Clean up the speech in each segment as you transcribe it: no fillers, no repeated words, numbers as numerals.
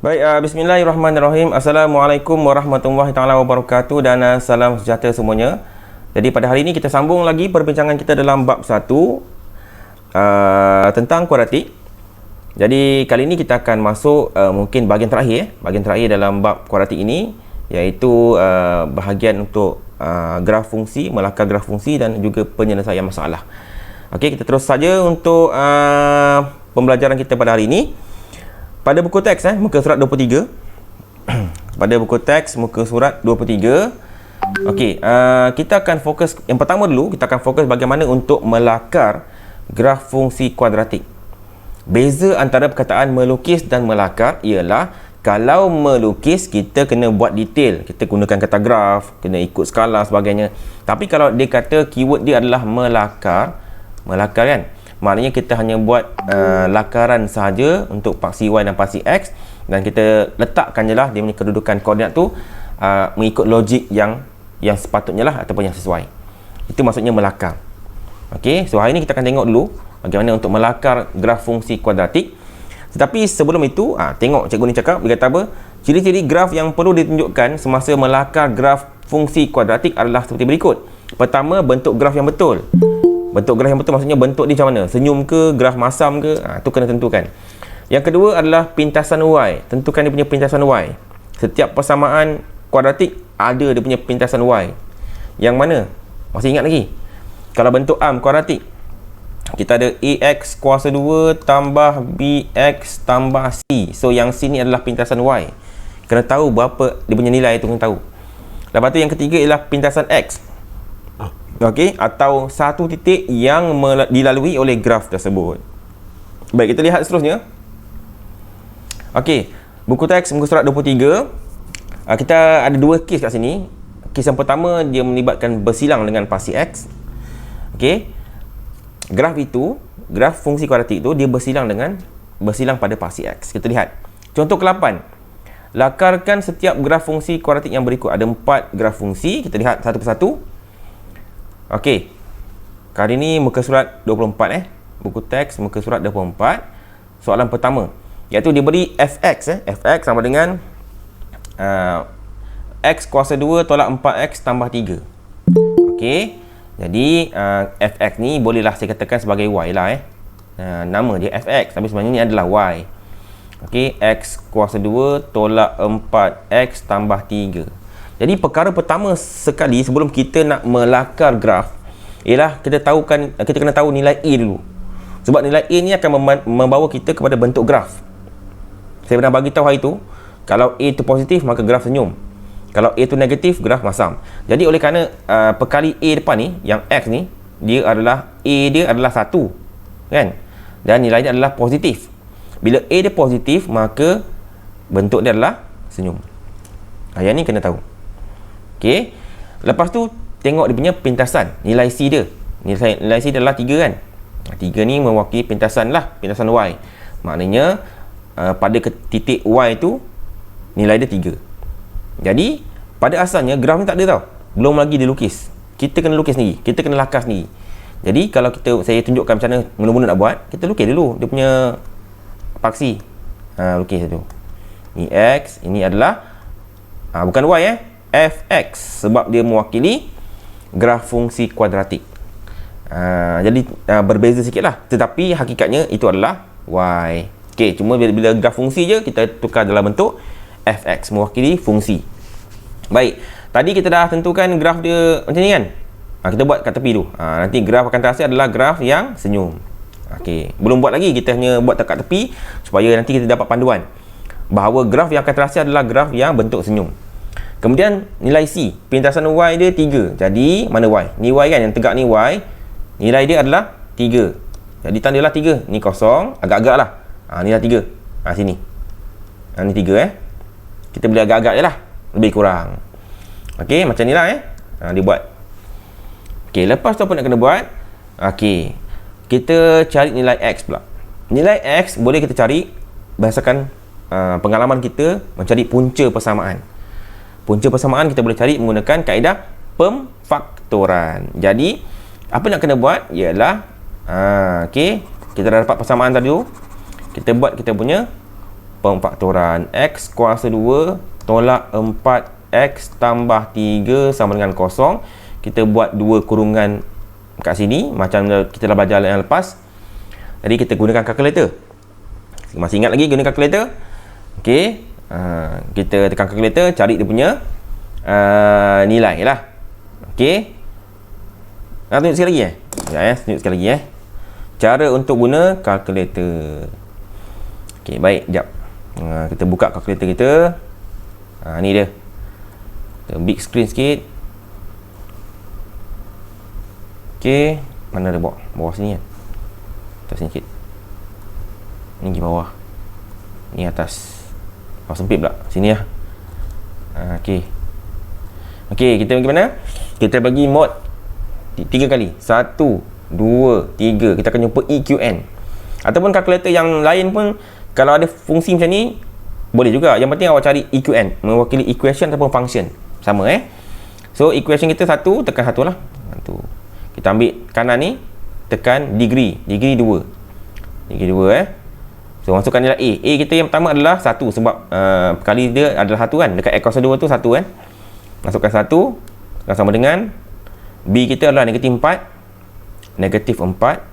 Baik, bismillahirrahmanirrahim. Assalamualaikum warahmatullahi taala wabarakatuh dan salam sejahtera semuanya. Jadi pada hari ini kita sambung lagi perbincangan kita dalam bab 1 tentang kuadratik. Jadi kali ini kita akan masuk mungkin bahagian terakhir dalam bab kuadratik ini, iaitu bahagian untuk graf fungsi, melakar graf fungsi dan juga penyelesaian masalah. Okey, kita terus saja untuk pembelajaran kita pada hari ini. Pada buku teks muka surat 23. Pada buku teks muka surat 23. Okey, kita akan fokus yang pertama dulu, kita akan fokus bagaimana untuk melakar graf fungsi kuadratik. Beza antara perkataan melukis dan melakar ialah kalau melukis kita kena buat detail, kita gunakan kata graf, kena ikut skala sebagainya. Tapi kalau dia kata keyword dia adalah melakar kan, maknanya kita hanya buat lakaran sahaja untuk paksi Y dan paksi X, dan kita letakkan je lah dia punya kedudukan koordinat tu mengikut logik yang sepatutnya lah ataupun yang sesuai. Itu maksudnya melakar. Okey, so hari ni kita akan tengok dulu bagaimana untuk melakar graf fungsi kuadratik. Tetapi sebelum itu, tengok cikgu ni cakap, dia kata apa? Ciri-ciri graf yang perlu ditunjukkan semasa melakar graf fungsi kuadratik adalah seperti berikut. Pertama, bentuk graf yang betul. Bentuk graf yang betul maksudnya bentuk dia macam mana? Senyum ke, graf masam ke? Tu kena tentukan. Yang kedua adalah pintasan Y. Tentukan dia punya pintasan Y. Setiap persamaan kuadratik ada dia punya pintasan Y. Yang mana? Masih ingat lagi? Kalau bentuk arm kuadratik, kita ada AX kuasa 2 tambah BX tambah C. So yang C ni adalah pintasan Y. Kena tahu berapa dia punya nilai tu, kena tahu. Lepas tu yang ketiga ialah pintasan X. Okey, atau satu titik yang dilalui oleh graf tersebut. Baik, kita lihat seterusnya. Okey, buku teks muka surat 23. Kita ada dua kes kat sini. Kes yang pertama dia melibatkan bersilang dengan paksi X. Okey. Graf fungsi kuadratik itu dia bersilang pada paksi X. Kita lihat. Contoh ke-8. Lakarkan setiap graf fungsi kuadratik yang berikut. Ada 4 graf fungsi. Kita lihat satu persatu. Okey. Kali ini muka surat 24 buku teks muka surat 24. Soalan pertama, iaitu diberi fx fx sama dengan x kuasa 2 tolak 4x tambah 3. Okey. Jadi fx ni bolehlah saya katakan sebagai y lah nama dia fx, tapi sebenarnya ni adalah y. Okey, x kuasa 2 tolak 4x tambah 3. Jadi perkara pertama sekali sebelum kita nak melakar graf ialah kita kena tahu nilai A dulu. Sebab nilai A ni akan membawa kita kepada bentuk graf. Saya pernah bagi tahu hari tu, kalau A tu positif maka graf senyum. Kalau A tu negatif, graf masam. Jadi oleh kerana perkali A depan ni, yang X ni, A dia adalah 1 kan? Dan nilai dia adalah positif. Bila A dia positif, maka bentuk dia adalah senyum. Yang ni kena tahu. Okey. Lepas tu tengok dia punya pintasan, nilai C dia. Nilai C dia adalah 3 kan? 3 ni mewakili pintasan Y. Maknanya pada titik Y tu nilai dia 3. Jadi pada asalnya graf ni tak ada tau. Belum lagi dilukis. Kita kena lukis sendiri. Kita kena lakar sendiri. Jadi kalau saya tunjukkan macam mana mula-mula nak buat, kita lukis dulu dia punya paksi. Lukis tu. Ni X, ini adalah bukan Y fx, sebab dia mewakili graf fungsi kuadratik. Jadi berbeza sikit lah, tetapi hakikatnya itu adalah y. Okey, cuma bila graf fungsi je kita tukar dalam bentuk fx, mewakili fungsi. Baik, tadi kita dah tentukan graf dia macam ni kan. Kita buat kat tepi tu. Nanti graf akan terhasil adalah graf yang senyum. Okey, belum buat lagi, kita hanya buat kat tepi supaya nanti kita dapat panduan bahawa graf yang akan terhasil adalah graf yang bentuk senyum. Kemudian nilai C, pintasan Y dia 3. Jadi mana Y? Ni Y kan, yang tegak ni Y. Nilai dia adalah 3. Jadi tandalah 3. Ni kosong, agak-agak lah. Ni dah 3. Sini. Ni 3 Kita boleh agak-agak je lah. Lebih kurang. Okey, macam ni lah dia buat. Okey, lepas tu apa nak kena buat? Okey, kita cari nilai X pula. Nilai X boleh kita cari berdasarkan pengalaman kita mencari punca persamaan. Punca persamaan kita boleh cari menggunakan kaedah pemfaktoran. Jadi apa nak kena buat ialah okey, kita dah dapat persamaan tadi tu. Kita buat kita punya pemfaktoran. X kuasa 2 tolak 4x tambah 3 sama dengan kosong. Kita buat 2 kurungan kat sini macam kita dah belajar yang lepas. Jadi kita gunakan kalkulator. Masih ingat lagi guna kalkulator? Okey, kita tekan kalkulator, cari dia punya nilai lah. Okey, nak tunjuk sekali lagi tunjuk sekali lagi cara untuk guna kalkulator. Okey, baik, jap. Kita buka kalkulator kita. Ni dia. Kita big screen sikit. Okey, mana ada bawah sini kan? Atas sini sikit. Ni di bawah. Ni atas. Bawah sempit pula. Sini lah. Okey. Okey, kita bagi mana? Kita bagi mod 3 kali. 1, 2, 3. Kita akan jumpa EQN. Ataupun kalkulator yang lain pun, kalau ada fungsi macam ni, boleh juga. Yang penting awak cari EQN, mewakili equation ataupun function. Sama So, equation kita 1, tekan 1 lah. 1. Kita ambil kanan ni, tekan degree 2. Degree 2 So, masukkan nilai A. A kita yang pertama adalah 1 sebab kali dia adalah 1 kan. Dekat X kuasa 2 tu 1 kan. Masukkan 1 akan sama dengan B kita adalah negatif 4. Negatif 4.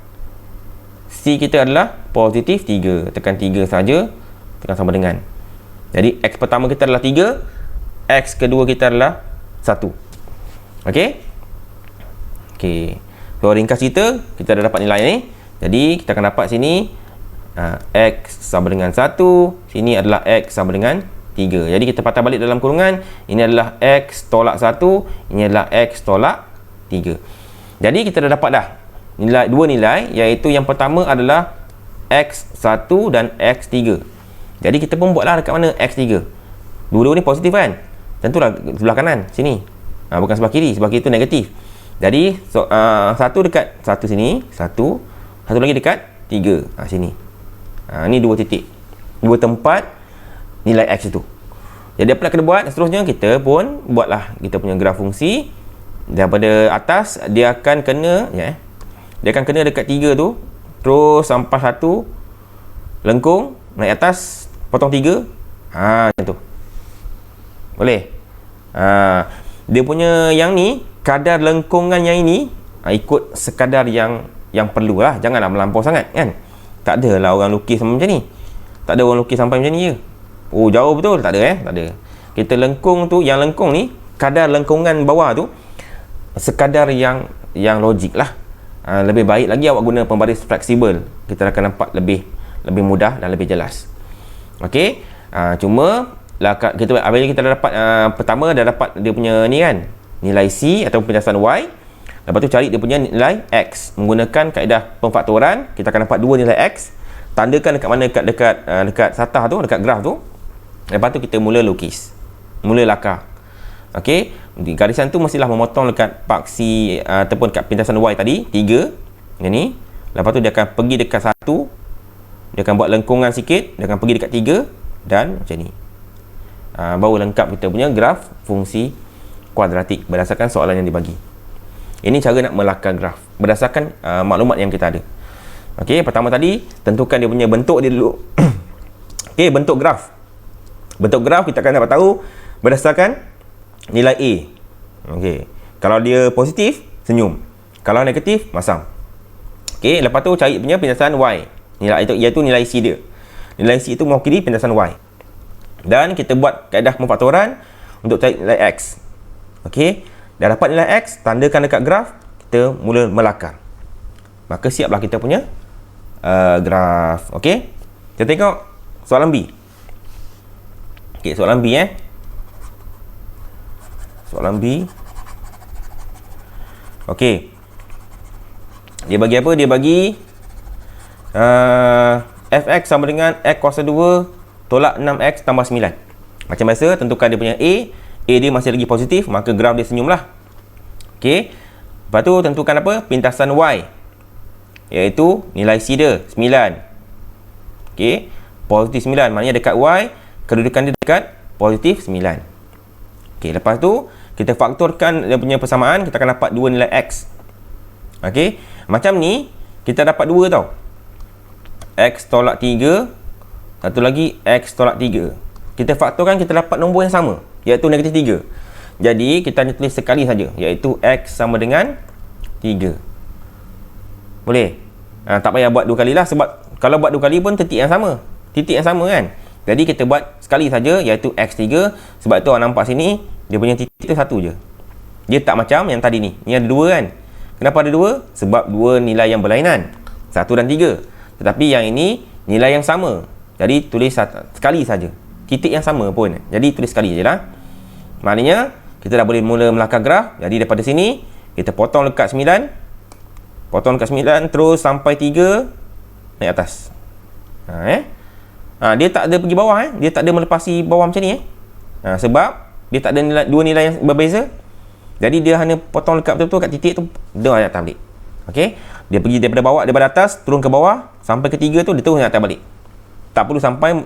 C kita adalah positif 3. Tekan 3 saja. Tekan sama dengan. Jadi, X pertama kita adalah 3. X kedua kita adalah 1. Okey? Okey. So, ringkas kita dah dapat nilai ni. Jadi, kita akan dapat sini X sama dengan 1. Sini adalah X sama dengan 3. Jadi, kita patah balik dalam kurungan. Ini adalah X tolak 1. Ini adalah X tolak 3. Jadi, kita dah dapat dah dua nilai, iaitu yang pertama adalah X1 dan X3. Jadi, kita pun buatlah dekat mana X3. Dua-dua ni positif kan? Tentulah sebelah kanan, sini. Bukan sebelah kiri. Sebelah kiri tu negatif. Jadi, satu dekat satu sini. Satu lagi dekat 3. Sini. Ni 2 titik. 2 tempat nilai X itu. Jadi, apa nak kena buat? Seterusnya, kita pun buatlah kita punya graf fungsi. Daripada atas, dia akan kena, dia akan kena dekat 3 tu. Terus sampai 1. Lengkung. Naik atas. Potong 3. Macam tu. Boleh? Dia punya yang ni, kadar lengkungan yang ini, ikut sekadar yang perlu lah. Janganlah melampau sangat kan. Tak adalah orang lukis macam ni. Tak ada orang lukis sampai macam ni je. Oh, jauh betul. Tak ada tak ada. Kita lengkung tu, yang lengkung ni, kadar lengkungan bawah tu sekadar yang logik lah. Lebih baik lagi awak guna pembaris fleksibel. Kita akan nampak lebih mudah dan lebih jelas. Okey. Cuma kita apabila kita dah dapat pertama dah dapat dia punya ni kan, nilai C atau penjelasan Y. Lepas tu cari dia punya nilai X menggunakan kaedah pemfaktoran. Kita akan dapat dua nilai X. Tandakan dekat mana, dekat satah tu, dekat graf tu. Lepas tu kita mula lukis, mula lakar. Okey, garisan tu mestilah memotong dekat paksi ataupun dekat pintasan Y tadi 3 ni. Lepas tu dia akan pergi dekat 1, dia akan buat lengkungan sikit, dia akan pergi dekat 3 dan macam ni. Baru lengkap kita punya graf fungsi kuadratik berdasarkan soalan yang dibagi. Ini cara nak melakar graf berdasarkan maklumat yang kita ada. Okey, pertama tadi tentukan dia punya bentuk dia dulu. Okey, bentuk graf. Bentuk graf kita akan dapat tahu berdasarkan nilai A. Okey, kalau dia positif, senyum. Kalau negatif, masam. Okey, lepas tu cari punya pindasan Y. Nilai itu iaitu nilai C dia. Nilai C itu mewakili pindasan Y. Dan kita buat kaedah pemfaktoran untuk cari nilai X. Okey, dah dapat nilai X, tandakan dekat graf, kita mula melakar. Maka siaplah kita punya graf. Okey, kita tengok soalan B. Okey, soalan B Soalan B. Okey, dia bagi apa? Dia bagi fx sama dengan x kuasa 2 tolak 6x tambah 9. Macam biasa, tentukan dia punya A. A dia masih lagi positif, maka graf dia senyum lah. Okey, lepas tu tentukan apa? Pintasan Y, iaitu nilai C dia 9. Okey, positif 9, maknanya dekat Y, kedudukan dia dekat positif 9. Okey, lepas tu kita faktorkan dia punya persamaan, kita akan dapat dua nilai X. Okey, macam ni kita dapat dua tau. X tolak 3 satu lagi X tolak 3. Kita faktorkan, kita dapat nombor yang sama, iaitu negatif 3. Jadi kita hanya tulis sekali saja, iaitu X sama dengan 3. Boleh? Tak payah buat 2 kali lah, sebab kalau buat 2 kali pun titik yang sama kan. Jadi kita buat sekali saja, iaitu X3. Sebab tu awak nampak sini, dia punya titik tu satu je. Dia tak macam yang tadi ni. Ni ada 2 kan. Kenapa ada 2? Sebab 2 nilai yang berlainan, 1 dan 3. Tetapi yang ini nilai yang sama. Jadi tulis sekali saja. Titik yang sama pun. Jadi tulis sekali je lah. Maknanya kita dah boleh mula melakar graf. Jadi daripada sini kita potong dekat 9. Potong dekat 9 terus sampai 3 naik atas. Dia tak ada pergi bawah Dia tak ada melepasi bawah macam ni sebab dia tak ada nilai, 2 nilai yang berbeza. Jadi dia hanya potong dekat betul-betul kat titik tu, dia naik atas balik. Okey. Dia pergi daripada bawah, daripada atas turun ke bawah sampai ke 3 tu, dia terus naik atas balik. Tak perlu sampai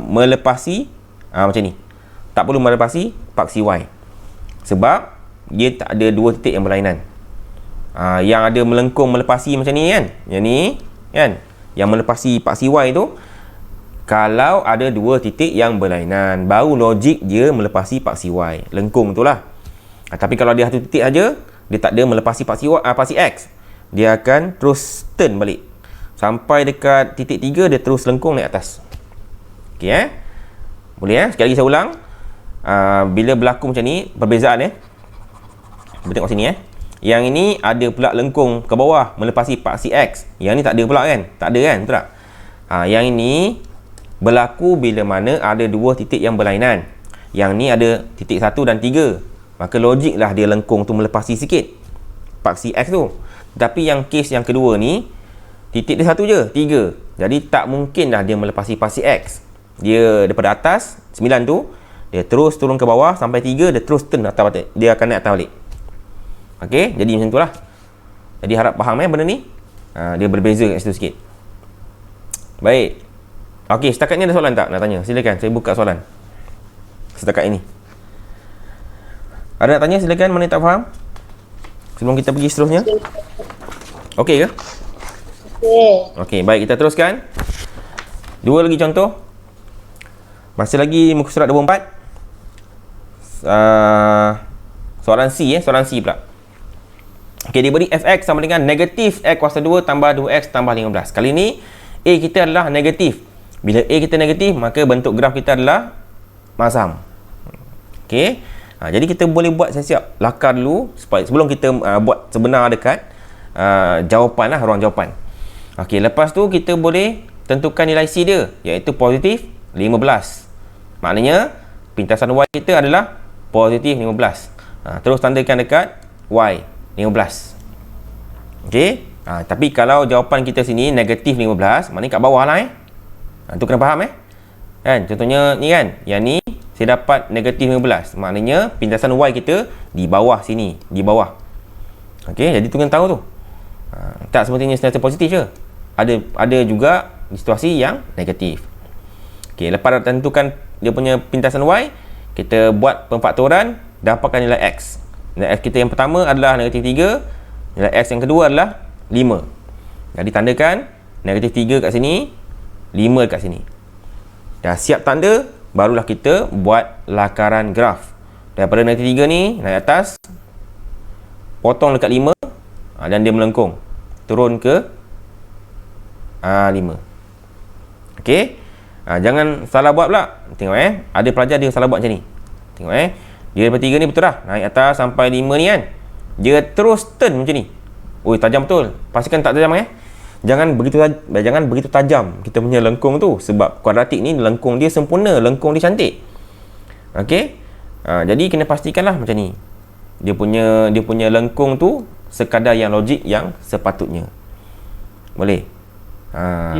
melepasi macam ni. Tak perlu melepasi paksi Y. Sebab dia tak ada 2 titik yang berlainan. Yang ada melengkung melepasi macam ni kan. Yang ni kan, yang melepasi paksi Y tu, kalau ada 2 titik yang berlainan, baru logik dia melepasi paksi Y. Lengkung tu lah. Tapi kalau dia satu titik saja, dia tak ada melepasi paksi Y, paksi X, dia akan terus turn balik. Sampai dekat titik 3, dia terus lengkung naik atas. Okey Boleh sekali lagi saya ulang. Bila berlaku macam ni, perbezaan kita tengok sini Yang ini ada pula lengkung ke bawah melepasi paksi X. Yang ni tak ada pula kan? Tak ada kan? Betul tak? Yang ini berlaku bila mana ada 2 titik yang berlainan. Yang ni ada titik 1 dan 3. Maka logiklah dia lengkung tu melepasi sikit paksi X tu. Tapi yang kes yang kedua ni, titik dia satu je, 3. Jadi tak mungkin dah dia melepasi paksi X. Dia daripada atas 9 tu, dia terus turun ke bawah sampai 3, dia terus turn atas balik. Dia akan naik atas balik. Okey, jadi macam itulah. Jadi harap faham benda ni. Dia berbeza kat situ sikit. Baik. Okey, setakat ni ada soalan tak nak tanya? Silakan, saya buka soalan setakat ini. Ada nak tanya, silakan. Mana tak faham sebelum kita pergi seterusnya? Okey ke? Okey, baik, kita teruskan. 2 lagi contoh. Masih lagi muka surat 24. Soalan C soalan C pula. Okey, dia beri fx sama dengan negatif x kuasa 2 tambah 2x tambah 15. Kali ni A kita adalah negatif. Bila A kita negatif, maka bentuk graf kita adalah masam. Okey. Jadi kita boleh buat siap-siap lakar dulu supaya sebelum kita buat sebenar dekat jawapan ruang jawapan. Okey, lepas tu kita boleh tentukan nilai C dia, iaitu positif 15. Maknanya pintasan Y kita adalah positif 15. Terus tandakan dekat Y 15. Okey. Tapi kalau jawapan kita sini negatif 15, maknanya kat bawah lah tu kena faham kan. Contohnya ni kan, yang ni saya dapat negatif 15, maknanya pintasan Y kita di bawah sini, di bawah. Okey, jadi tu kena tahu tu. Tak semestinya sentiasa positif je. Ada juga di situasi yang negatif. Okey, lepas tentukan dia punya pintasan Y, kita buat pemfaktoran, dapatkan nilai X. Nilai X kita yang pertama adalah negatif 3, nilai X yang kedua adalah 5. Jadi tandakan negatif 3 kat sini, 5 kat sini. Dah siap tanda, barulah kita buat lakaran graf. Daripada negatif 3 ni naik atas, potong dekat 5, dan dia melengkung turun ke 5. Okey. Jangan salah buat pula. Tengok ada pelajar dia salah buat macam ni. Tengok dia daripada 3 ni betul dah, naik atas sampai 5 ni kan, dia terus turn macam ni. Tajam betul. Pastikan tak tajam Jangan begitu tajam kita punya lengkung tu, sebab kuadratik ni lengkung dia sempurna, lengkung dia cantik. Okey. Jadi kena pastikanlah macam ni. Dia punya lengkung tu sekadar yang logik yang sepatutnya. Boleh?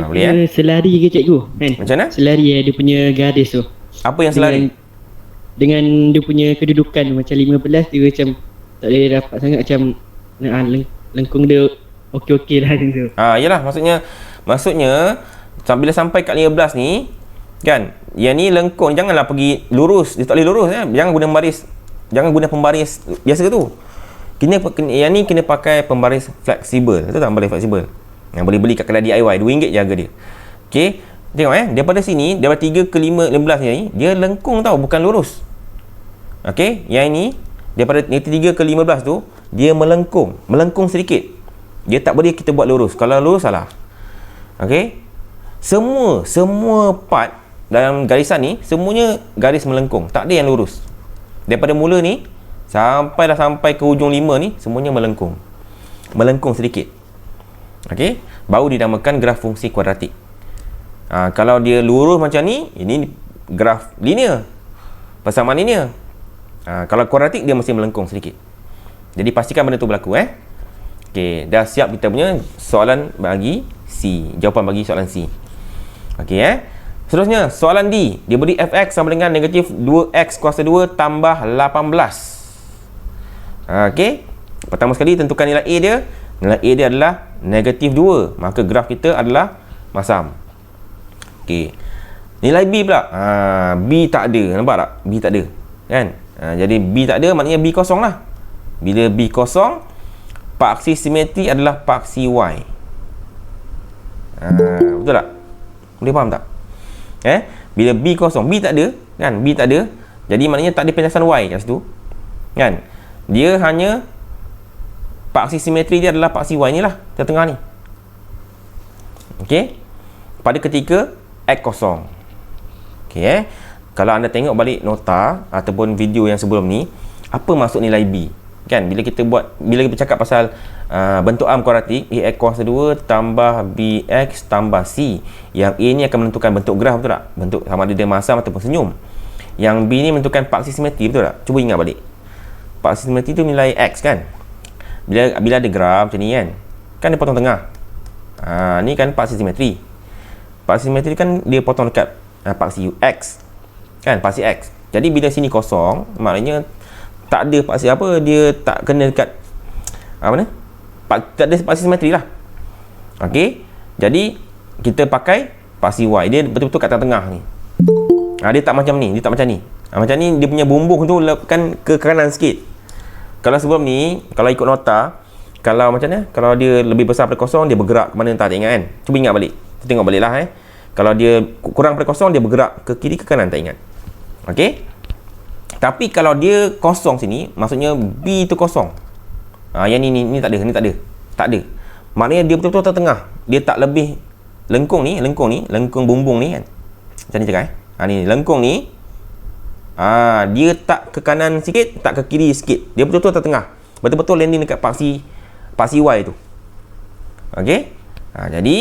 Boleh selari ke cikgu kan? Macam mana? Selari dia punya garis tu. Apa yang selari? Dengan dia punya kedudukan macam 15, dia macam tak boleh dapat sangat, macam lengkung dia okey-okey lah macam tu. Yalah, maksudnya bila sampai kat 15 ni kan, yang ni lengkung, janganlah pergi lurus, dia tak boleh lurus Jangan guna pembaris biasa tu. Yang ni kena pakai pembaris fleksibel. Itu tak pembaris fleksibel yang boleh beli kat kedai DIY, RM2 je harga dia. Okey, Tengok daripada sini, daripada 3 ke 5, 15 ni, dia lengkung tau, bukan lurus. Okey, yang ini daripada 3 ke 15 tu, dia melengkung sedikit. Dia tak boleh kita buat lurus. Kalau lurus salah. Okey. Semua part dalam garisan ni semuanya garis melengkung, tak ada yang lurus. Daripada mula ni sampai ke hujung 5 ni semuanya melengkung sedikit. Okey, baru dinamakan graf fungsi kuadratik. Kalau dia lurus macam ni, ini graf linear, persamaan linear. Kalau kuadratik dia mesti melengkung sedikit. Jadi pastikan benda tu berlaku. Okey, dah siap kita punya soalan bagi C, jawapan bagi soalan C. Okey seterusnya soalan D, dia beri fx sama dengan negatif 2x kuasa 2 tambah 18. Okey, pertama sekali tentukan nilai A dia. Nilai A dia adalah negatif 2, maka graf kita adalah masam. Okey, nilai B pula. B tak ada, nampak tak? B tak ada kan? Jadi B tak ada, maknanya B kosong lah. Bila B kosong, paksi simetri adalah paksi Y. Betul tak? Boleh faham tak? Bila B kosong, B tak ada kan? B tak ada, jadi maknanya tak ada penjelasan Y kat situ kan? Dia hanya paksi simetri dia adalah paksi Y ni lah, tengah-tengah ni. Okey, pada ketika X kosong. Okey kalau anda tengok balik nota ataupun video yang sebelum ni, apa maksud nilai B kan? Bila kita bercakap pasal bentuk arm kuadratik, AX kuasa 2 tambah BX tambah C, yang A ni akan menentukan bentuk graf, betul tak? Bentuk sama ada dia masam ataupun senyum. Yang B ni menentukan paksi simetri, betul tak? Cuba ingat balik, paksi simetri tu nilai X kan? Bila ada graf macam ni kan dia potong tengah. Ni kan paksi simetri. Paksi simetri kan dia potong dekat paksi X kan, paksi X. Jadi bila sini kosong, maknanya tak ada paksi apa, dia tak kena dekat tak ada paksi simetri lah. Okey, jadi kita pakai paksi Y, dia betul-betul kat tengah ni. Dia tak macam ni, macam ni dia punya bumbung tu kan ke kanan sikit. Kalau sebelum ni, kalau ikut nota, kalau macam mana, kalau dia lebih besar daripada kosong, dia bergerak ke mana, tak ingat kan? Cuba ingat balik, kita tengok balik lah kalau dia kurang daripada kosong, dia bergerak ke kiri ke kanan, tak ingat. Okey, tapi kalau dia kosong sini, maksudnya B tu kosong. Yang ni tak ada. Maknanya dia betul-betul tengah. Dia tak lebih lengkung bumbung ni kan. Macam ni cakap ni lengkung ni. Dia tak ke kanan sikit, tak ke kiri sikit. Dia betul-betul tengah. Betul-betul landing dekat paksi Y tu. Okey. Jadi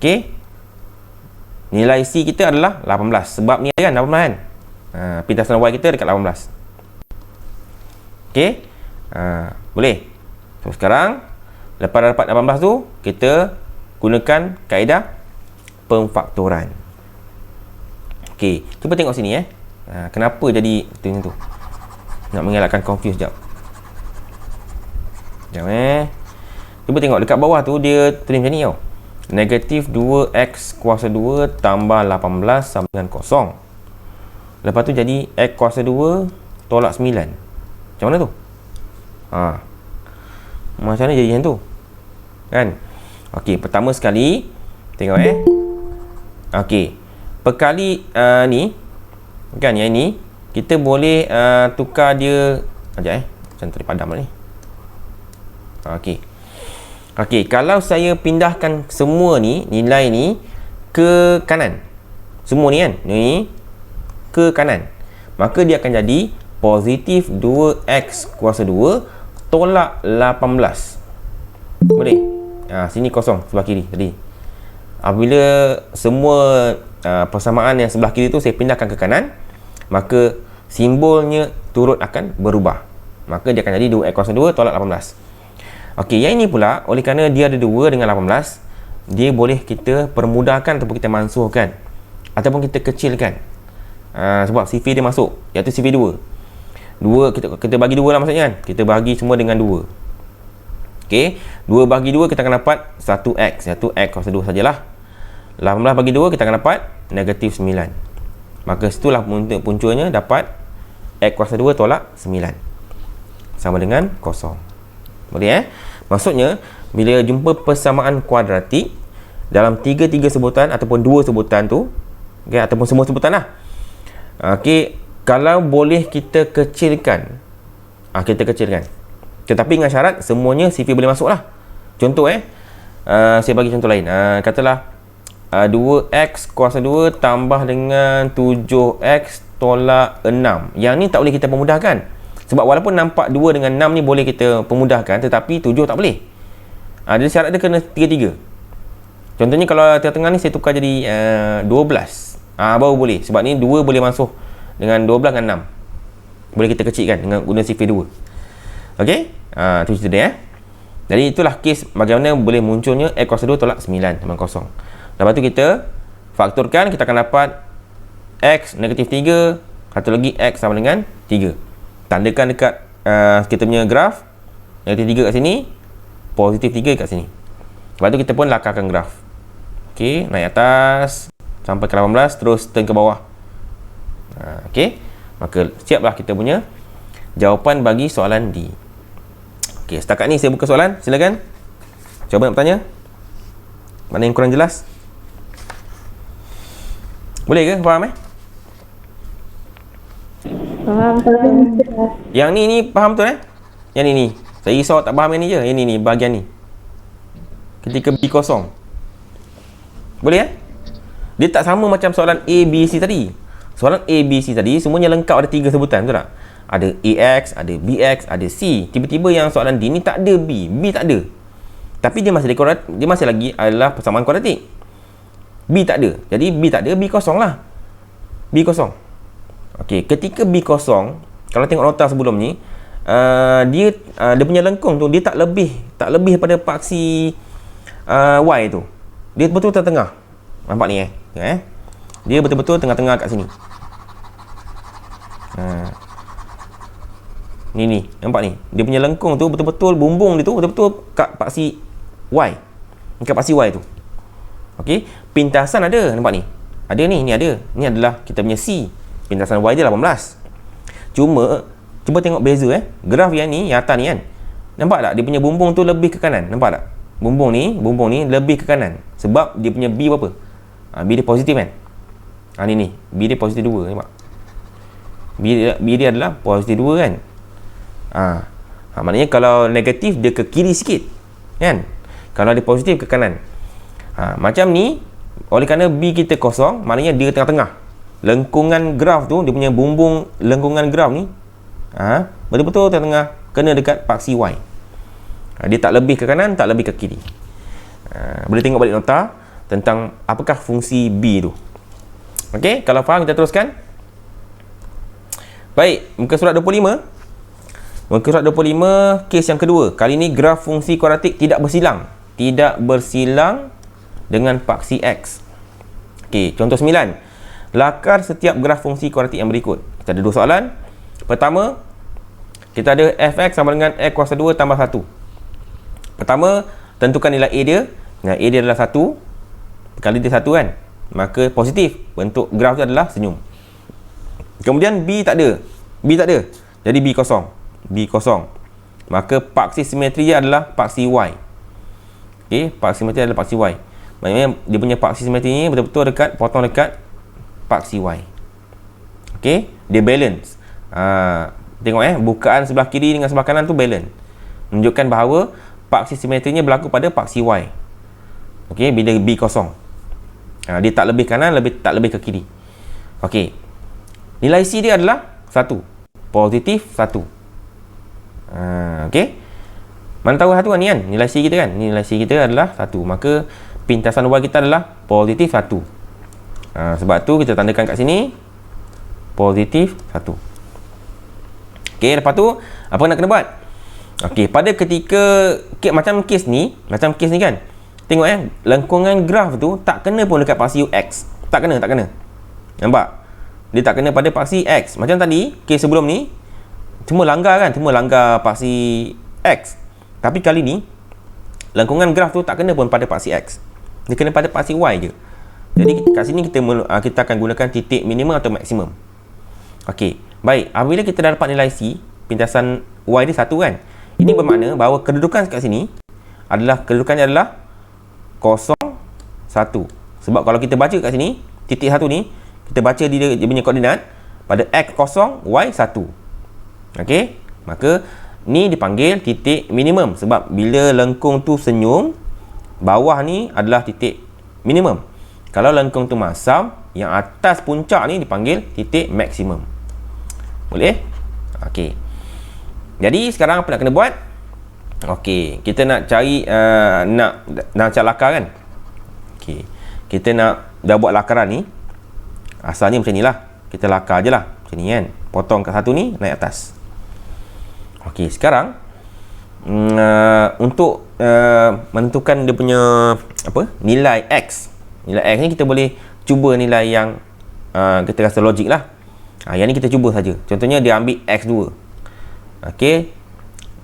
okey. Nilai C kita adalah 18. Sebab ni kan 18 kan. Pintasan Y kita dekat 18. Okey. Boleh. So sekarang lepas dah dapat 18 tu, kita gunakan kaedah pemfaktoran. Okey, cuba tengok sini kenapa jadi macam tu. Nak mengelakkan confuse jap. Cuba tengok dekat bawah tu, dia tulis macam ni tau. Negatif 2x kuasa 2 tambah 18 sama dengan kosong. Lepas tu jadi x kuasa 2 tolak 9. Macam mana tu? Macam mana jadi macam tu? Kan? Okey, pertama sekali tengok okey. Perkali ni kan, yang ni kita boleh tukar dia macam tadi padam ni. Okey, kalau saya pindahkan semua ni, nilai ni ke kanan. Semua ni kan, ni ke kanan. Maka dia akan jadi positif 2x kuasa 2 tolak 18. Boleh? Sini kosong sebelah kiri tadi. Apabila semua persamaan yang sebelah kiri tu saya pindahkan ke kanan, maka simbolnya turut akan berubah. Maka dia akan jadi 2x kuasa 2 tolak 18. Okey, yang ini pula, oleh kerana dia ada 2 dengan 18, dia boleh kita permudahkan ataupun kita mansuhkan ataupun kita kecilkan. Sebab CV dia masuk, iaitu CV 2. 2 kita bagi 2 lah maksudnya kan. Kita bagi semua dengan 2. Okey, 2 bagi 2 kita akan dapat 1x, iaitu x kuasa 2 sajalah. 18 bagi 2 kita akan dapat negatif 9. Maka situlah puncanya dapat x kuasa 2 tolak 9 sama dengan kosong. Boleh Maksudnya bila jumpa persamaan kuadratik dalam 3 sebutan ataupun 2 sebutan tu, okay, ataupun semua sebutan lah. Okay, kalau boleh kita kecilkan, kita kecilkan. Tetapi dengan syarat semuanya CV boleh masuk lah. Contoh saya bagi contoh lain. Katalah 2x kuasa 2 tambah dengan 7x tolak 6. Yang ni tak boleh kita pemudahkan. Sebab walaupun nampak 2 dengan 6 ni boleh kita pemudahkan, tetapi 7 tak boleh. Jadi syarat dia kena 3. Contohnya kalau tengah-tengah ni saya tukar jadi 12. Baru boleh. Sebab ni 2 boleh masuk dengan 12 dengan 6. Boleh kita kecilkan dengan guna CV 2. Okey? Itu cerita dia. Jadi itulah kes bagaimana boleh munculnya X kuasa 2 tolak 9 sama 0. Lepas tu kita faktorkan, kita akan dapat X negatif 3, satu lagi X sama dengan 3. Tandakan dekat kita punya graf. Negatif 3 kat sini, positif 3 kat sini. Lepas tu kita pun lakarkan graf. Okey, naik atas sampai ke 18, terus turn ke bawah. Okey, maka siaplah kita punya jawapan bagi soalan D. Okey, setakat ni saya buka soalan, silakan. Cuba nak bertanya. Mana yang kurang jelas? Boleh ke? Faham Faham. Yang ni faham betul Yang ni. Saya risau tak faham yang ni je. Yang ni bahagian ni. Ketika B kosong. Boleh Dia tak sama macam soalan A, B, C tadi. Soalan A, B, C tadi semuanya lengkap, ada 3 sebutan, betul tak? Ada AX, ada BX, ada C. Tiba-tiba yang soalan D ni tak ada B. B tak ada. Tapi dia masih lagi adalah persamaan kuadratik. B tak ada. Jadi B tak ada, B kosong lah. B kosong. Okey, ketika B kosong, kalau tengok nota sebelum ni, dia punya lengkung tu dia tak lebih daripada paksi Y tu. Dia betul-betul tengah. Nampak ni Dia betul-betul tengah-tengah kat sini. Ni nampak ni. Dia punya lengkung tu betul-betul, bumbung dia tu betul-betul kat paksi Y. Kat paksi Y tu. Okey, pintasan ada, nampak ni. Ada ni ada. Ni adalah kita punya C. Pintasan Y dia 18. Cuba tengok beza graf yang ni, yang atas ni kan. Nampak tak? Dia punya bumbung tu lebih ke kanan. Nampak tak? Bumbung ni lebih ke kanan. Sebab dia punya B berapa? B dia positif kan? Ni. B dia positif 2, nampak? B dia adalah positif 2 kan? Maknanya kalau negatif dia ke kiri sikit. Kan? Kalau dia positif ke kanan. Macam ni, oleh kerana B kita kosong, maknanya dia tengah-tengah. Lengkungan graf tu, dia punya bumbung lengkungan graf ni betul-betul tengah-tengah, kena dekat paksi Y. Dia tak lebih ke kanan, tak lebih ke kiri. Boleh tengok balik nota tentang apakah fungsi B tu. Okey, kalau faham kita teruskan. Baik, muka surat 25. Muka surat 25, kes yang kedua. Kali ni graf fungsi kuadratik tidak bersilang. Tidak bersilang dengan paksi X. Okey, contoh 9. Lakar setiap graf fungsi kuadratik yang berikut. Kita ada 2 soalan. Pertama, kita ada fx sama dengan x kuasa 2 tambah 1. Pertama, tentukan nilai A dia. Nilai A dia adalah 1. Kali dia 1 kan, maka positif. Bentuk graf tu adalah senyum. Kemudian B tak ada. Jadi B kosong. Maka paksi simetri dia adalah paksi Y. Okey, paksi simetri adalah paksi Y. Maksudnya dia punya paksi simetri ni betul-betul potong dekat paksi Y. Okey, dia balance. Tengok bukaan sebelah kiri dengan sebelah kanan tu balance. Menunjukkan bahawa paksi simetrinya berlaku pada paksi Y. Okey, bila B kosong. Dia tak lebih kanan, tak lebih ke kiri. Okey. Nilai C dia adalah 1. Positif 1. Okey. Mana tahu satu kan ni kan? Nilai C kita kan? Nilai C kita adalah 1. Maka pintasan Y kita adalah positif 1. Sebab tu kita tandakan kat sini positif 1. Okey, lepas tu apa nak kena buat? Okey, pada ketika macam kes ni kan. Tengok lengkungan graf tu tak kena pun dekat paksi X. Tak kena. Nampak? Dia tak kena pada paksi X. Macam tadi, kes sebelum ni semua langgar kan? Semua langgar paksi X. Tapi kali ni lengkungan graf tu tak kena pun pada paksi X. Dia kena pada paksi Y je. Jadi kat sini kita akan gunakan titik minimum atau maksimum. Okey, baik. Apabila kita dah dapat nilai C, pintasan Y dia 1 kan? Ini bermakna bahawa kedudukan kat sini kedudukannya adalah 0, 1. 1. Sebab kalau kita baca kat sini, titik 1 ni, kita baca dia punya koordinat pada X kosong, Y 1. Okey, maka ni dipanggil titik minimum. Sebab bila lengkung tu senyum, bawah ni adalah titik minimum. Kalau lengkung tu masam, yang atas puncak ni dipanggil titik maksimum. Boleh? Okey. Jadi sekarang apa nak kena buat? Okey, kita nak cari nak cari lakar kan? Okey. Kita nak dah buat lakaran ni. Asalnya macam ni lah. Kita lakar je lah. Macam ni kan. Potong kat satu ni, naik atas. Okey, sekarang untuk menentukan dia punya nilai X. Nilai X ni kita boleh cuba nilai yang kita rasa logik lah. Yang ni kita cuba saja. Contohnya dia ambil X2. Okey,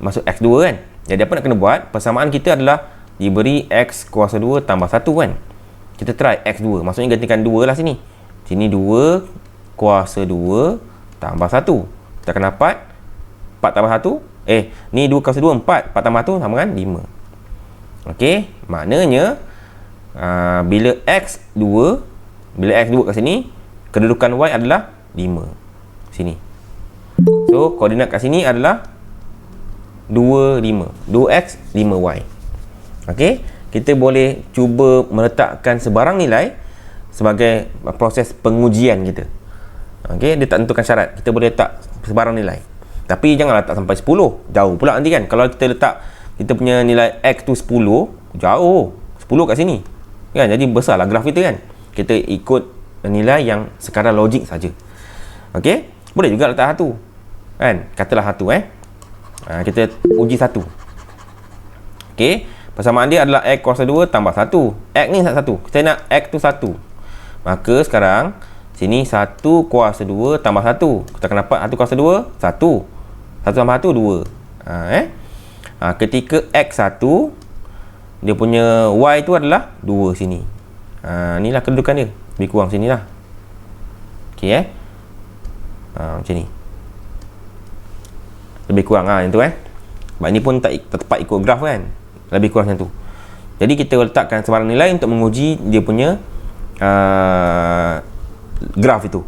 masuk X2 kan. Jadi apa nak kena buat? Persamaan kita adalah diberi X kuasa 2 tambah 1 kan. Kita try X2. Maksudnya gantikan 2 lah sini. Sini 2 kuasa 2 tambah 1. Kita akan dapat 4 tambah 1. Ni 2 kuasa 2 4. 4 tambah 1 sama dengan 5. Okey, maknanya bila X2 kat sini, kedudukan Y adalah 5. Sini. So, koordinat kat sini adalah 2, 5. 2X, 5Y. Okey, kita boleh cuba meletakkan sebarang nilai sebagai proses pengujian kita. Okey, dia tak tentukan syarat. Kita boleh letak sebarang nilai. Tapi janganlah letak sampai 10. Jauh pula nanti kan. Kalau kita letak kita punya nilai X tu 10, jauh. 10 kat sini. Kan? Jadi besarlah graf kita kan. Kita ikut nilai yang sekadar logik saja. Okey, boleh juga letak 1. Kan? Katalah 1 kita uji 1. Okey, persamaan dia adalah X kuasa 2 tambah 1. X ni 1. Kita nak X tu 1. Maka sekarang sini 1 kuasa 2 tambah 1. Kita akan dapat 1 kuasa 2 1. 1 tambah 1 2. Ketika X1, dia punya Y tu adalah 2 sini. Inilah kedudukan dia. Lebih kurang sini lah. Okey macam ni. Lebih kurang yang tu Sebab ni pun tak tepat ikut graf kan. Lebih kurang macam tu. Jadi kita letakkan sebarang nilai untuk menguji dia punya graf itu.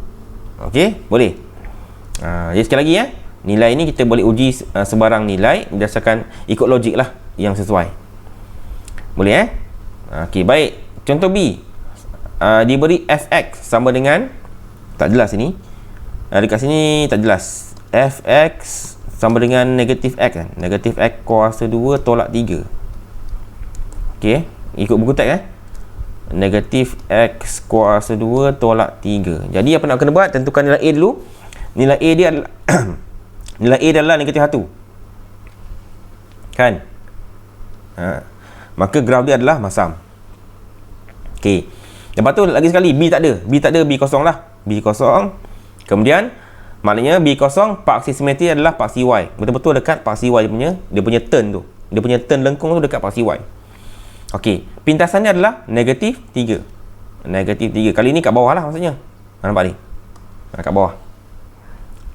Okey, boleh. Jadi sekali lagi nilai ni kita boleh uji sebarang nilai berdasarkan ikut logik lah yang sesuai. Boleh Okey, baik. Contoh B. Diberi fx sama dengan, tak jelas ini. Dekat sini tak jelas. Fx sama dengan negatif x kan. Negatif x kuasa 2 tolak 3. Okey, ikut buku teks negatif x kuasa 2 tolak 3. Jadi apa nak kena buat? Tentukan nilai A dulu. Nilai A dia adalah nilai A adalah negatif 1. Kan? Maka graf dia adalah masam. Okey. Lepas tu lagi sekali B tak ada. B tak ada, B kosong lah. B kosong. Kemudian maknanya B kosong, paksi simetri adalah paksi Y. Betul-betul dekat paksi Y dia punya turn tu. Dia punya turn lengkung tu dekat paksi Y. Okey, pintasannya adalah negatif 3. Negatif 3. Kali ni kat bawah lah maksudnya. Nampak ni? Kat bawah.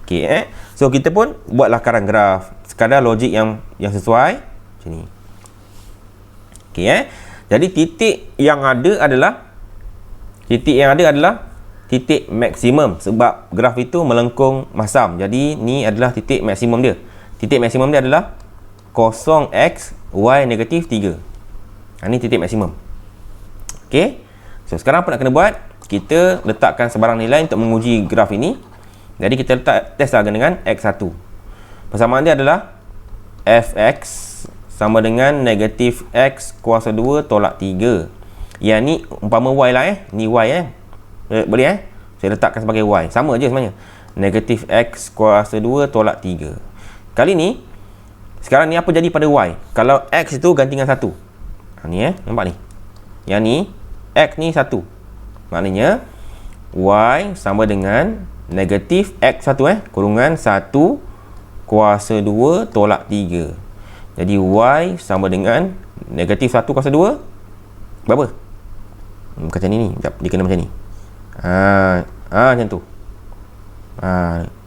Okey So kita pun buat lakaran graf sekadar logik yang sesuai macam ni. Okey Jadi titik yang ada adalah titik maksimum, sebab graf itu melengkung masam. Jadi ni adalah titik maksimum dia. Titik maksimum dia adalah 0x y negatif 3. Ini titik maksimum. Okey. So sekarang apa nak kena buat? Kita letakkan sebarang nilai untuk menguji graf ini. Jadi kita letak test lah dengan x1. Persamaan dia adalah fx sama dengan negatif x kuasa 2 tolak 3. Yang ni umpama y lah Ni y boleh saya letakkan sebagai y. Sama je sebenarnya. Negatif x kuasa 2 tolak 3. Kali ni, sekarang ni apa jadi pada y? Kalau x itu ganti dengan 1. Ni nampak ni. Yang ni, x ni 1. Maknanya, y sama dengan negatif x1 kurungan 1 kuasa 2 tolak 3. Jadi y sama dengan negatif 1 kuasa 2 berapa? Macam ni. Sekejap, dia kena macam ni. Macam tu.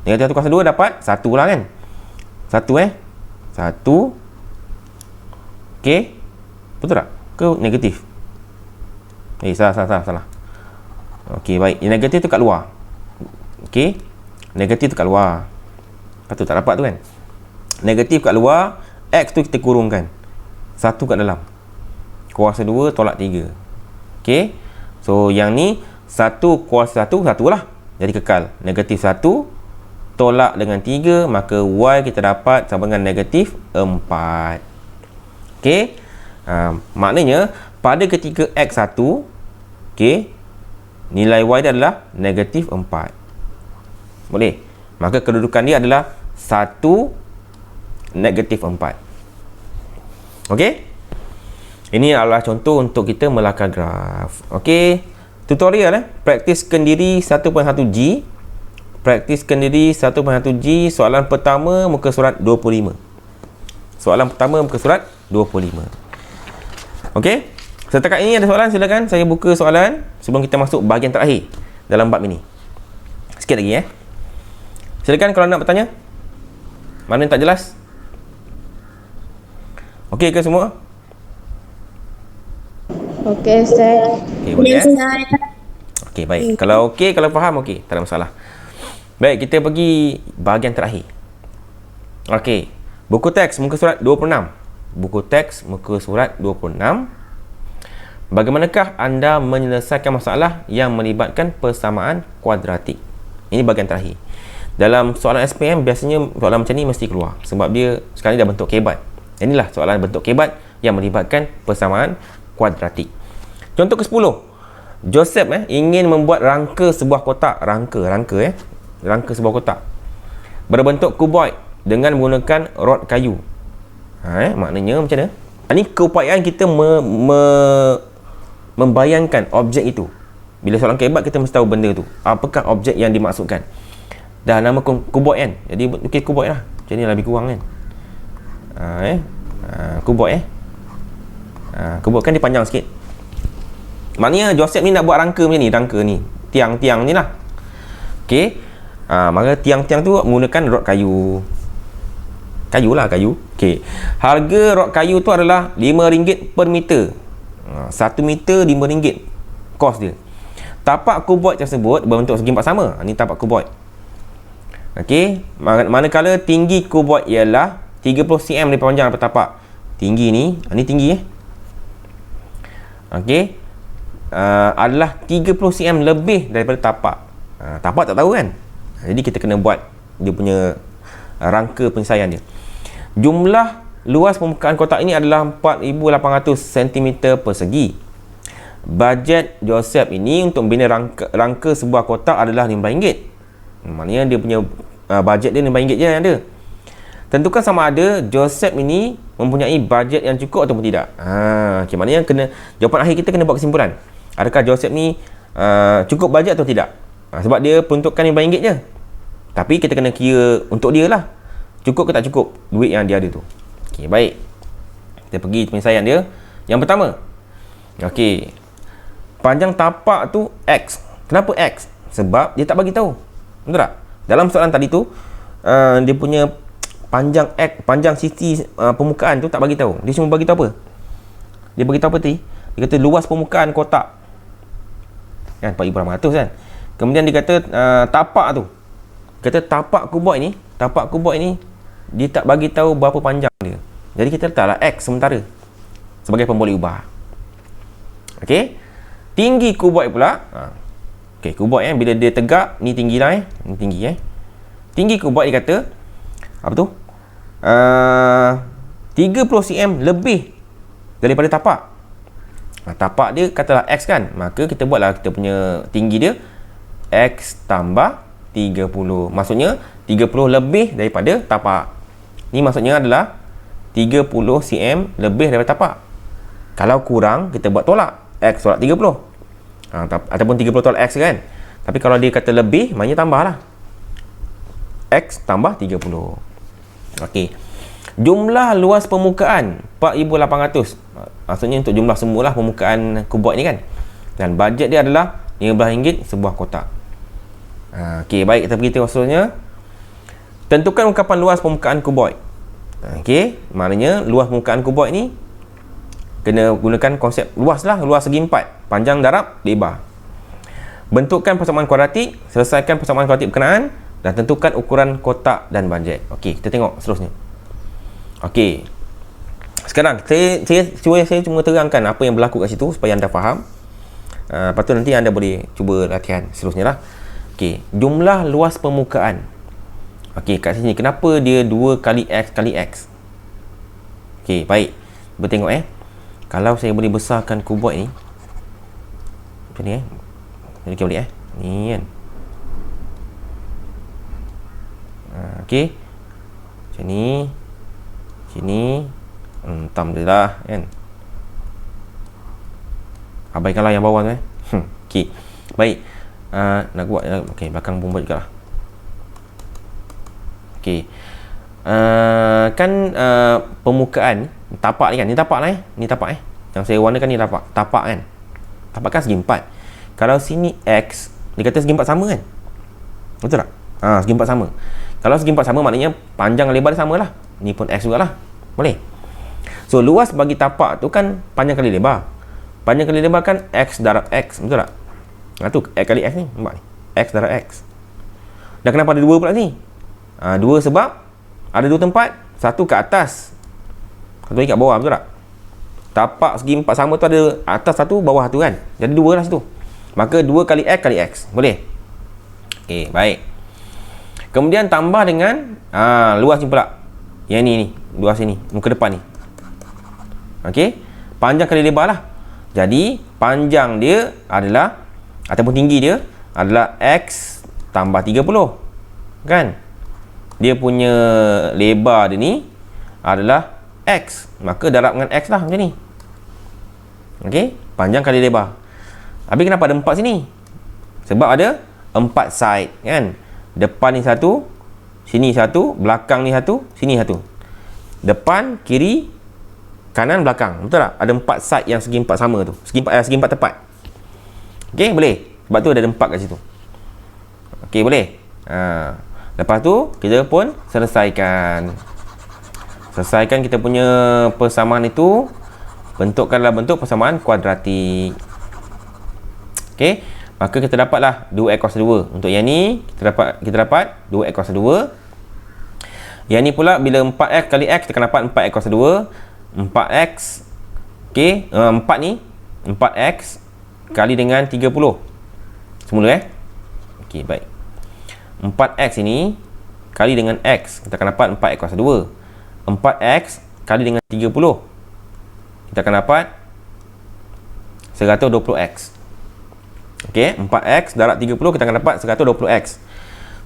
Negatif 1 kuasa 2 dapat 1 lah kan. 1 1. Okey. Betul tak? Ke negatif? Salah. Okey, baik. Yang negatif tu kat luar. Okey. Negatif tu kat luar. Patut tak dapat tu kan. Negatif kat luar, X tu kita kurungkan. 1 kat dalam. Kuasa 2 tolak 3. Okey. So, yang ni 1 kuasa 1, 1 lah. Jadi kekal. Negatif 1 tolak dengan 3, maka Y kita dapat sama dengan negatif 4. Okey. Maknanya, pada ketika X1, okey, nilai Y dia adalah negatif 4. Boleh? Maka kedudukan dia adalah 1 negatif 4. Okey? Ini adalah contoh untuk kita melakar graf. Okey? Tutorial praktiskan diri 1.1G. Praktiskan diri 1.1G. Soalan pertama muka surat 25. Soalan pertama muka surat 25. Okey? Setakat ini ada soalan, silakan saya buka soalan sebelum kita masuk bahagian terakhir dalam bab ini. Sikit lagi silakan kalau nak bertanya. Mana yang tak jelas? Okey ke semua? Okey, Ustaz. Okey, boleh Okey, baik. Kalau okey, kalau faham okey, tak ada masalah. Baik, kita pergi bahagian terakhir. Okey. Buku teks muka surat 26. Buku teks muka surat 26. Bagaimanakah anda menyelesaikan masalah yang melibatkan persamaan kuadratik? Ini bahagian terakhir. Dalam soalan SPM biasanya soalan macam ni mesti keluar sebab dia sekarang ni dah bentuk kebat. Inilah soalan bentuk kebat yang melibatkan persamaan kuadratik. Contoh ke-10. Joseph ingin membuat rangka sebuah kotak. Rangka sebuah kotak berbentuk kuboid dengan menggunakan rod kayu. Maknanya macam mana? Ini keupayaan kita membayangkan objek itu. Bila soalan kebat kita mesti tahu benda tu. Apakah objek yang dimaksudkan? Dah nama kuboid kan? Jadi okey kuboid lah. Macam ni lebih kurang kan? Kuboid kuboid kan dia panjang sikit. Maknanya Joseph ni nak buat rangka macam ni. Rangka ni tiang-tiang ni lah. Okey. Maka tiang-tiang tu menggunakan rod kayu. Kayu. Okey. Harga rod kayu tu adalah RM5 per meter. 1 meter RM5 kos dia. Tapak kuboid tersebut berbentuk segi empat sama. Ini tapak kuboid. Okey, manakala tinggi kuboid ialah 30 cm daripada panjang daripada tapak. Tinggi ni, ini tinggi Okey. Adalah 30 cm lebih daripada tapak. Tapak tak tahu kan? Jadi kita kena buat dia punya rangka penyelesaian dia. Jumlah luas permukaan kotak ini adalah 4,800 cm persegi. Bajet Joseph ini untuk membina rangka sebuah kotak adalah RM5. Maknanya dia punya bajet dia RM5 je yang ada. Tentukan sama ada Joseph ini mempunyai bajet yang cukup ataupun tidak. Okay, maknanya jawapan akhir kita kena buat kesimpulan. Adakah Joseph ni cukup bajet atau tidak? Sebab dia peruntukan RM5 je. Tapi kita kena kira untuk dia lah. Cukup ke tak cukup duit yang dia ada tu. Okay, baik. Kita pergi penyelesaian dia. Yang pertama. Okay. Panjang tapak tu X. Kenapa X? Sebab dia tak bagi tahu. Betul tak? Dalam soalan tadi tu dia punya panjang X, panjang sisi permukaan tu tak bagi tahu. Dia cuma bagi tahu apa? Dia bagi tahu apa tadi? Dia kata luas permukaan kotak. Kan 4,800 kan. Kemudian dia kata tapak tu. Kata tapak kuboid ni dia tak bagi tahu berapa panjang dia. Jadi kita letaklah X sementara sebagai pemboleh ubah. Okey. Tinggi kuboid pula. Okey, kuboid bila dia tegak ni tinggi lah ni tinggi Tinggi kuboid dia kata apa tu? 30 cm lebih daripada tapak. Tapak dia katalah X kan. Maka kita buatlah kita punya tinggi dia X tambah 30. Maksudnya 30 lebih daripada tapak. Ni maksudnya adalah 30 cm lebih daripada tapak. Kalau kurang kita buat tolak X tolak 30. Ataupun 30 tolak X kan. Tapi kalau dia kata lebih, maknanya tambahlah X tambah 30. Okey. Jumlah luas permukaan 4,800. Maksudnya untuk jumlah semualah permukaan kuboid ni kan. Dan bajet dia adalah RM15 sebuah kotak. Okey, baik, kita pergi tengok seterusnya. Tentukan ungkapan luas permukaan kuboid. Okey, maknanya luas permukaan kuboid ni kena gunakan konsep luas lah, luas segi 4, panjang, darab, lebar. Bentukkan persamaan kuadratik, selesaikan persamaan kuadratik berkenaan dan tentukan ukuran kotak dan bajet. Okey, kita tengok seterusnya. Okey. Sekarang saya cuma terangkan apa yang berlaku kat situ supaya anda faham. Lepas tu nanti anda boleh cuba latihan seterusnya lah. Okey, jumlah luas permukaan. Okey, kat sini kenapa dia 2 kali X kali X? Okey, baik. Cuba tengok kalau saya boleh besarkan kuboid ni macam ni jadi kita boleh ni kan. Okey, macam ni sini hentam dia lah kan. Abaikanlah yang bawah tu Okey, baik. Nak buat okey, belakang pun buat juga lah. Okey, permukaan tapak ni kan, ni tapak lah ni tapak yang saya warnakan ni tapak kan. Tapak kan segi 4. Kalau sini X, dia kata segi 4 sama kan, betul tak? Segi 4 sama. Kalau segi 4 sama maknanya panjang dan lebar dia sama lah. Ni pun X jugalah, boleh. So luas bagi tapak tu kan panjang kali lebar. Panjang kali lebar kan X darab X, betul tak? Tu X kali X ni, nampak ni, X darab X. Dan kenapa ada 2 pula ni? 2 sebab ada 2 tempat, satu kat atas, satu lagi kat bawah, betul tak? Tapak segi 4 sama tu ada atas satu, bawah tu kan. Jadi 2 lah situ. Maka 2 kali X kali X, boleh? Okey, baik. Kemudian tambah dengan luas ni pula. Yang ni luas ni, muka depan ni. Okey, panjang kali lebar lah. Jadi panjang dia adalah ataupun tinggi dia adalah X tambah 30 kan. Dia punya lebar dia ni adalah X, maka darab dengan X lah macam ni. Okey, panjang kali lebar. Habis kenapa ada 4 sini? Sebab ada 4 side kan. Depan ni satu, sini satu, belakang ni satu, sini satu. Depan, kiri, kanan, belakang, betul tak? Ada 4 side yang segi 4 sama tu, segi 4 tepat. Okey, boleh. Sebab tu ada 4 kat situ. Okey, boleh. Lepas tu kita pun selesaikan kita punya persamaan itu. Bentukkanlah bentuk persamaan kuadratik. Okey, maka kita dapatlah 2x kuasa 2. Untuk yang ni kita dapat 2x kuasa 2. Yang ni pula bila 4x kali x kita akan dapat 4x kuasa 2. 4x, okey, 4 ni 4x kali dengan 30 semula okey, baik. 4x ini kali dengan x kita akan dapat 4x kuasa 2. 4x kali dengan 30 kita akan dapat 120x. okey, 4x darab 30 kita akan dapat 120x.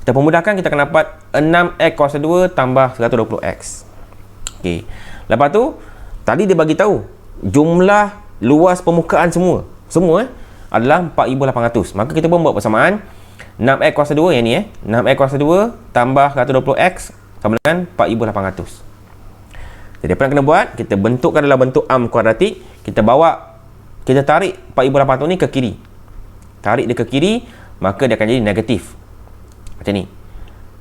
Kita pemudahkan, kita akan dapat 6x kuasa 2 tambah 120x. okey, lepas tu tadi dia bagi tahu jumlah luas permukaan semua adalah 4800. Maka kita pun buat persamaan 6x kuasa 2 yang ni 6x kuasa 2 tambah 120x sama dengan 4800. Jadi apa yang kena buat? Kita bentukkan dalam bentuk arm kuadratik. Kita tarik 4800 ni ke kiri. Tarik dia ke kiri, maka dia akan jadi negatif. Macam ni.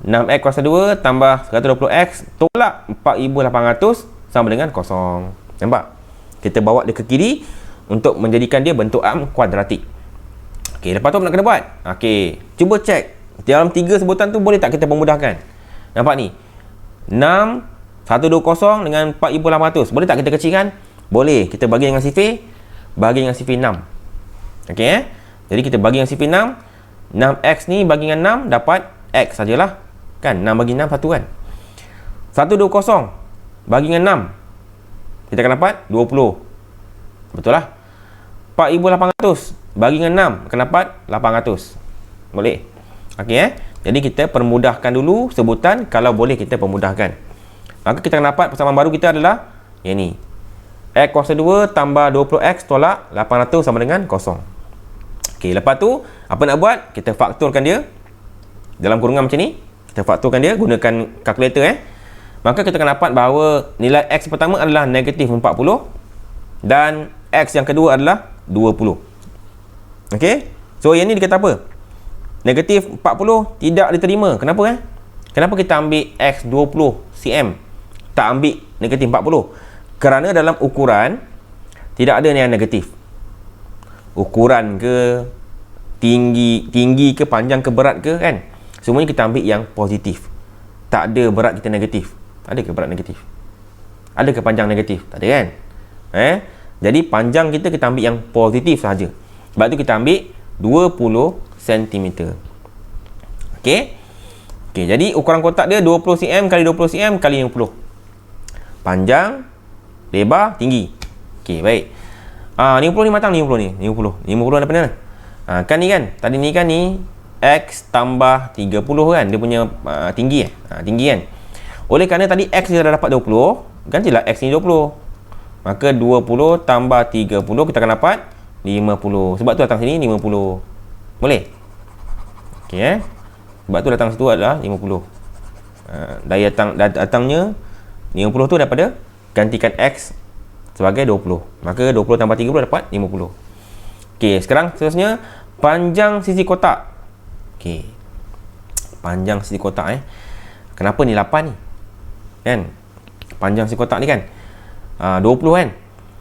6x kuasa 2 tambah 120x tolak 4800 sama dengan kosong. Nampak? Kita bawa dia ke kiri untuk menjadikan dia bentuk arm kuadratik. Okey, lepas tu apa nak kena buat? Okey, cuba cek dalam 3 sebutan tu boleh tak kita pemudahkan? Nampak ni? 6 120 dengan 4800. Boleh tak kita kecilkan? Boleh. Kita bagi dengan sifir, bagi dengan sifir 6. Okey Jadi kita bagi dengan sifir 6. 6x ni bagi dengan 6 dapat x sajalah. Kan? 6 bagi 6 satu kan? 120 bagi dengan 6 kita akan dapat 20. Betul lah. 4800 bagi dengan 6 akan dapat 800. Boleh. Okey Jadi kita permudahkan dulu sebutan. Kalau boleh kita permudahkan. Maka kita akan dapat persamaan baru kita adalah yang ni. X kuasa 2 tambah 20x tolak 800 sama dengan kosong. Okey, lepas tu apa nak buat? Kita faktorkan dia dalam kurungan macam ni. Kita faktorkan dia gunakan kalkulator Maka kita akan dapat bahawa nilai x pertama adalah negatif 40 dan x yang kedua adalah 20. Okey? So yang ni dikata apa? Negatif 40 tidak diterima. Kenapa Kenapa kita ambil x 20 cm? Tak ambil negatif 40. Kerana dalam ukuran Tidak ada yang negatif. Ukuran ke, tinggi ke, panjang ke, berat ke, kan? Semuanya kita ambil yang positif. Tak ada berat kita negatif. Ada ke berat negatif? Ada ke panjang negatif? Tak ada, kan? Jadi panjang kita ambil yang positif saja. Sebab tu kita ambil 20 cm. Okey. Okey, jadi ukuran kotak dia 20 cm kali 20 cm kali 50. Panjang, lebar, tinggi. Okey, baik. 50 ni matang, 50 ni. 50 ada mana? Kan ni kan? Tadi ni kan ni X tambah 30 kan? Dia punya tinggi tinggi kan? Oleh kerana tadi X dia dah dapat 20, gantilah X ni 20. Maka 20 tambah 30 kita akan dapat 50. Sebab tu datang sini 50. Boleh? Okey Sebab tu datang situ adalah 50. Dari datangnya 50 tu daripada gantikan X sebagai 20. Maka 20 tambah 30 dapat 50. Okey, sekarang seterusnya panjang sisi kotak. Okey. Panjang sisi kotak Kenapa ni 8 ni? Kan? Panjang sisi kotak ni kan? 20 kan?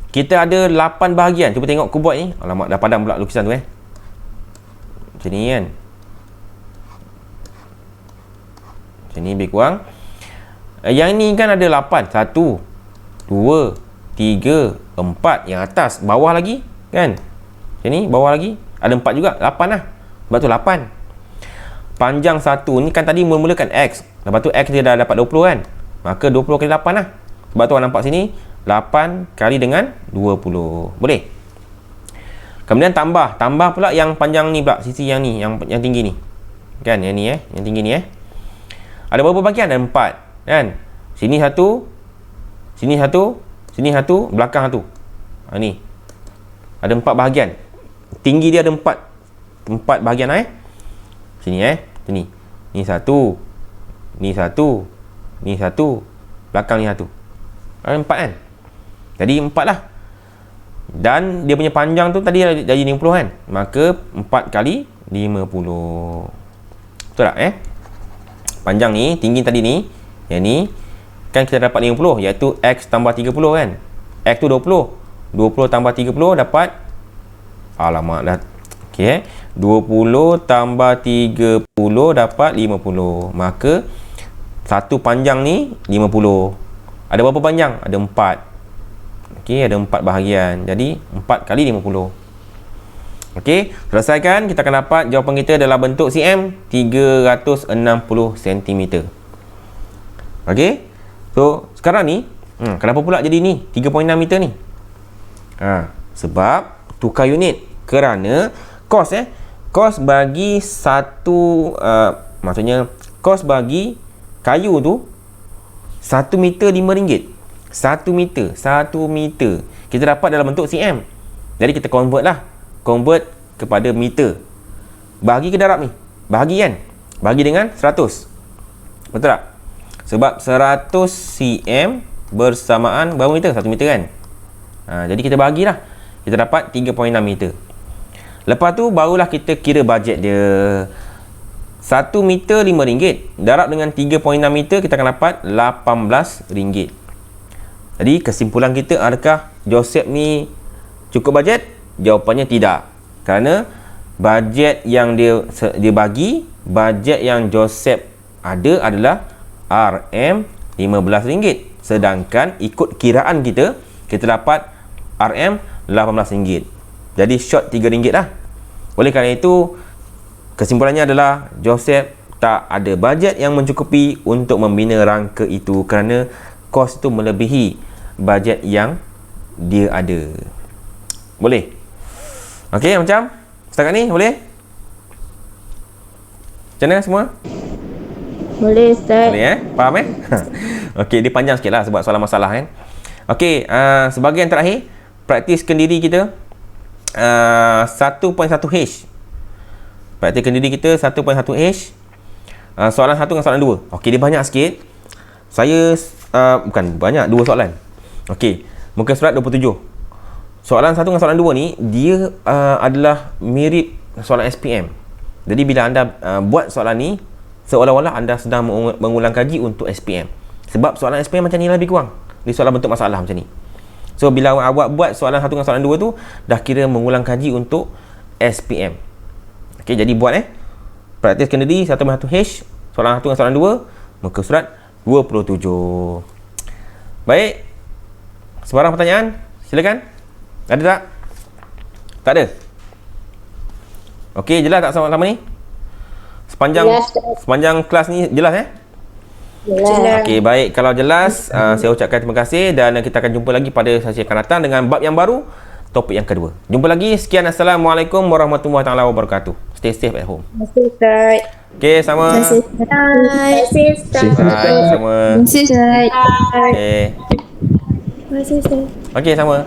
Kita ada 8 bahagian. Cuba tengok aku buat ni. Alamak, dah padam pula lukisan tu Macam ni kan? Macam ni lebih kurang. Yang ni kan ada 8. 1, 2, 3, 4. Yang atas, bawah lagi kan? Macam ni, bawah lagi ada 4 juga. 8 lah. Sebab tu 8. Panjang 1 ni kan tadi mula-mula kan X. Lepas tu X dia dah dapat 20 kan? Maka 20 kali 8 lah. Sebab tu orang nampak sini 8 kali dengan 20. Boleh? Kemudian tambah pula yang panjang ni pula, sisi yang ni, yang tinggi ni. Kan? Yang ni yang tinggi ni Ada berapa bahagian? Ada 4 kan? Sini satu, sini satu, sini satu, belakang satu. Ni. Ada 4 bahagian. Tinggi dia ada 4 bahagian Sini sini. Ni satu. Ni satu. Ni satu. Belakang ni satu. Ada 4 kan? Jadi 4 lah. Dan dia punya panjang tu tadi jadi 50 kan? Maka 4 kali 50. Betul tak Panjang ni, tinggi tadi ni, yang ni kan kita dapat 50, iaitu X tambah 30 kan? X tu 20. 20 tambah 30 dapat, alamak dah. Okey 20 tambah 30 dapat 50. Maka satu panjang ni 50. Ada berapa panjang? Ada 4. Okey, ada 4 bahagian. Jadi 4 kali 50. Okey, selesaikan. Kita akan dapat jawapan kita dalam bentuk cm 360 cm. Okey. So, sekarang ni kenapa pula jadi ni 3.6 meter ni? Sebab tukar unit. Kerana kos kos bagi satu maksudnya kos bagi kayu tu 1 meter RM5. 1 meter kita dapat dalam bentuk cm. Jadi kita convert kepada meter. Bahagi ke darab ni? Bahagi kan? Bahagi dengan 100. Betul tak? Sebab 100 cm bersamaan berapa meter? 1 meter kan? Jadi kita bahagilah. Kita dapat 3.6 meter. Lepas tu barulah kita kira bajet dia. 1 meter RM5. Darab dengan 3.6 meter kita akan dapat RM18. Jadi kesimpulan kita, adakah Joseph ni cukup bajet? Jawapannya tidak. Kerana bajet yang dia bagi, bajet yang Joseph ada adalah RM15. Sedangkan ikut kiraan kita dapat RM18. Jadi short RM3 lah. Oleh kerana itu, kesimpulannya adalah Joseph tak ada bajet yang mencukupi untuk membina rangka itu kerana kos itu melebihi bajet yang dia ada. Boleh? Okey, macam setakat ni boleh? Macam mana semua? Boleh Ustaz. Boleh Faham Okey, dia panjang sikit lah sebab soalan masalah kan. Okey, sebagai yang terakhir, praktiskan diri kita 1.1H. Praktiskan diri kita 1.1H. Soalan 1 dengan soalan 2. Okey, dia banyak sikit. Saya bukan banyak, 2 soalan. Okey, muka surat 27. Soalan 1 dengan soalan 2 ni dia adalah mirip soalan SPM. Jadi bila anda buat soalan ni, seolah-olah anda sedang mengulang kaji untuk SPM. Sebab soalan SPM macam ni lebih kurang. Dia soalan bentuk masalah macam ni. So bila awak buat soalan 1 dengan soalan 2 tu, dah kira mengulang kaji untuk SPM. Okey, jadi buat praktis Kennedy 1/1H, soalan 1 dengan soalan 2, muka surat 27. Baik. Sebarang pertanyaan? Silakan. Ada tak? Tak ada. Okey, jelas tak sama ni? Sepanjang kelas ni jelas Jelas. Okey, baik. Kalau jelas, saya ucapkan terima kasih dan kita akan jumpa lagi pada sesi akan datang dengan bab yang baru, topik yang kedua. Jumpa lagi. Sekian. Assalamualaikum warahmatullahi taala wabarakatuh. Stay safe at home. Terima kasih Ustaz. Okey, sama. Terima kasih Ustaz. Bye, sama. Terima kasih Ustaz. Okey. Terima kasih Ustaz. Okey, sama.